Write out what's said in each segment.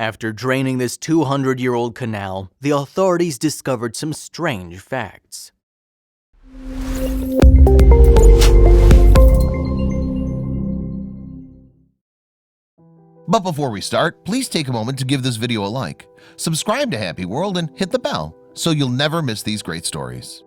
After draining this 200-year-old canal, the authorities discovered some strange facts. But before we start, please take a moment to give this video a like, subscribe to HappyWorld, and hit the bell so you'll never miss these great stories.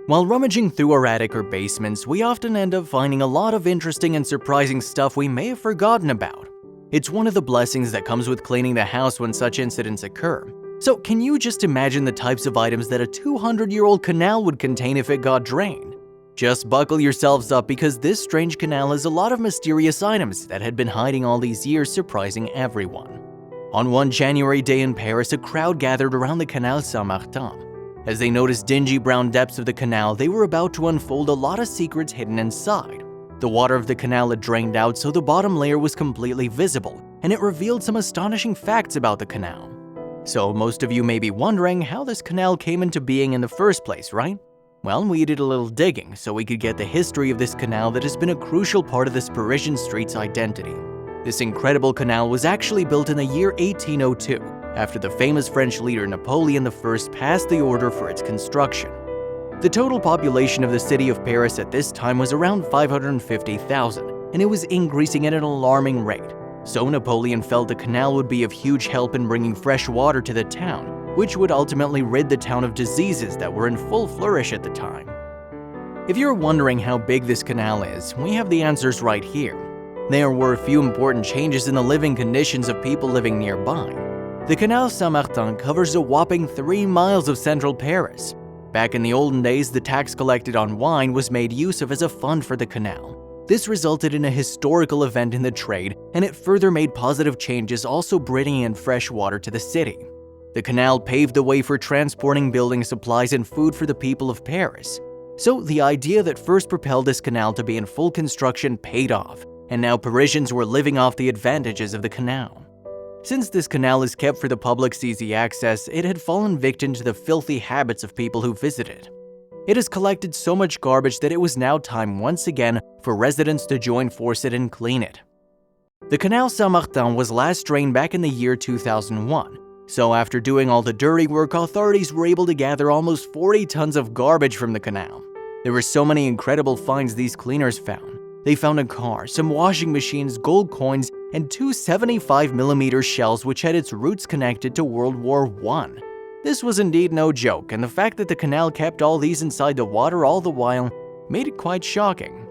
While rummaging through our attic or basements, we often end up finding a lot of interesting and surprising stuff we may have forgotten about. It's one of the blessings that comes with cleaning the house when such incidents occur. So can you just imagine the types of items that a 200-year-old canal would contain if it got drained? Just buckle yourselves up because this strange canal has a lot of mysterious items that had been hiding all these years, surprising everyone. On one January day in Paris, a crowd gathered around the Canal Saint-Martin. As they noticed dingy brown depths of the canal, they were about to unfold a lot of secrets hidden inside. The water of the canal had drained out, so the bottom layer was completely visible, and it revealed some astonishing facts about the canal. So most of you may be wondering how this canal came into being in the first place, right? Well, we did a little digging so we could get the history of this canal that has been a crucial part of this Parisian street's identity. This incredible canal was actually built in the year 1802, after the famous French leader Napoleon I passed the order for its construction. The total population of the city of Paris at this time was around 550,000, and it was increasing at an alarming rate. So Napoleon felt the canal would be of huge help in bringing fresh water to the town, which would ultimately rid the town of diseases that were in full flourish at the time. If you're wondering how big this canal is, we have the answers right here. There were a few important changes in the living conditions of people living nearby. The Canal Saint-Martin covers a whopping 3 miles of central Paris. Back in the olden days, the tax collected on wine was made use of as a fund for the canal. This resulted in a historical event in the trade, and it further made positive changes, also bringing in fresh water to the city. The canal paved the way for transporting building supplies and food for the people of Paris. So the idea that first propelled this canal to be in full construction paid off, and now Parisians were living off the advantages of the canal. Since this canal is kept for the public's easy access, it had fallen victim to the filthy habits of people who visit it. It has collected so much garbage that it was now time once again for residents to join forces and clean it. The Canal Saint-Martin was last drained back in the year 2001, so after doing all the dirty work, authorities were able to gather almost 40 tons of garbage from the canal. There were so many incredible finds these cleaners found. They found a car, some washing machines, gold coins, and 2 75mm shells which had its roots connected to World War I. This was indeed no joke, and the fact that the canal kept all these inside the water all the while made it quite shocking.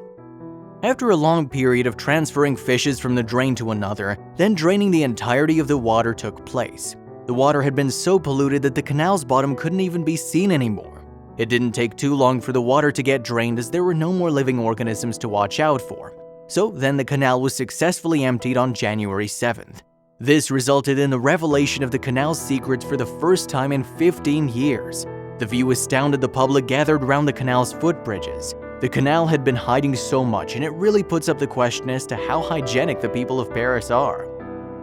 After a long period of transferring fishes from the drain to another, then draining the entirety of the water took place. The water had been so polluted that the canal's bottom couldn't even be seen anymore. It didn't take too long for the water to get drained as there were no more living organisms to watch out for. So then the canal was successfully emptied on January 7th. This resulted in the revelation of the canal's secrets for the first time in 15 years. The view astounded the public gathered around the canal's footbridges. The canal had been hiding so much, and it really puts up the question as to how hygienic the people of Paris are.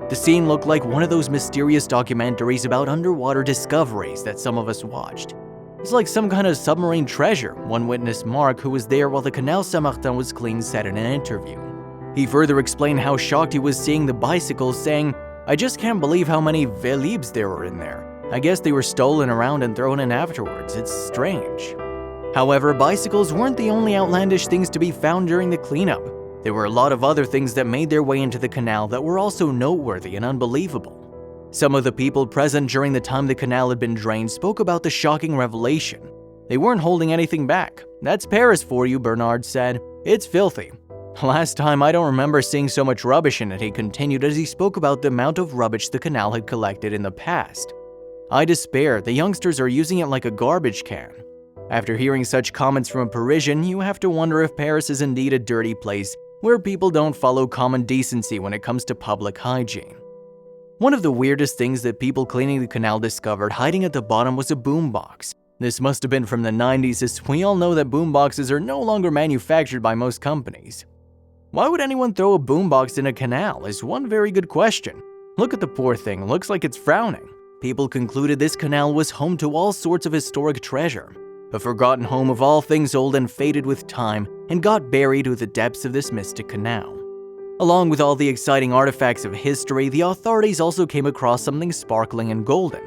The scene looked like one of those mysterious documentaries about underwater discoveries that some of us watched. It's like some kind of submarine treasure, one witness Mark, who was there while the Canal Saint-Martin was cleaned, said in an interview. He further explained how shocked he was seeing the bicycles, saying, "I just can't believe how many Vélib there were in there. I guess they were stolen around and thrown in afterwards. It's strange." However, bicycles weren't the only outlandish things to be found during the cleanup. There were a lot of other things that made their way into the canal that were also noteworthy and unbelievable. Some of the people present during the time the canal had been drained spoke about the shocking revelation. They weren't holding anything back. "That's Paris for you," Bernard said. "It's filthy. Last time I don't remember seeing so much rubbish in it," he continued as he spoke about the amount of rubbish the canal had collected in the past. "I despair. The youngsters are using it like a garbage can." After hearing such comments from a Parisian, you have to wonder if Paris is indeed a dirty place where people don't follow common decency when it comes to public hygiene. One of the weirdest things that people cleaning the canal discovered hiding at the bottom was a boombox. This must have been from the 90s, as we all know that boomboxes are no longer manufactured by most companies. Why would anyone throw a boombox in a canal is one very good question. Look at the poor thing, looks like it's frowning. People concluded this canal was home to all sorts of historic treasure, a forgotten home of all things old and faded with time, and got buried with the depths of this mystic canal. Along with all the exciting artifacts of history, the authorities also came across something sparkling and golden.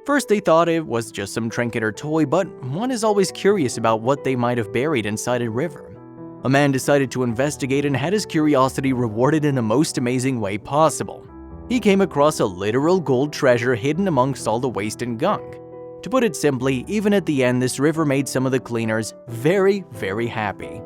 First, they thought it was just some trinket or toy, but one is always curious about what they might have buried inside a river. A man decided to investigate and had his curiosity rewarded in the most amazing way possible. He came across a literal gold treasure hidden amongst all the waste and gunk. To put it simply, even at the end, this river made some of the cleaners very, very happy.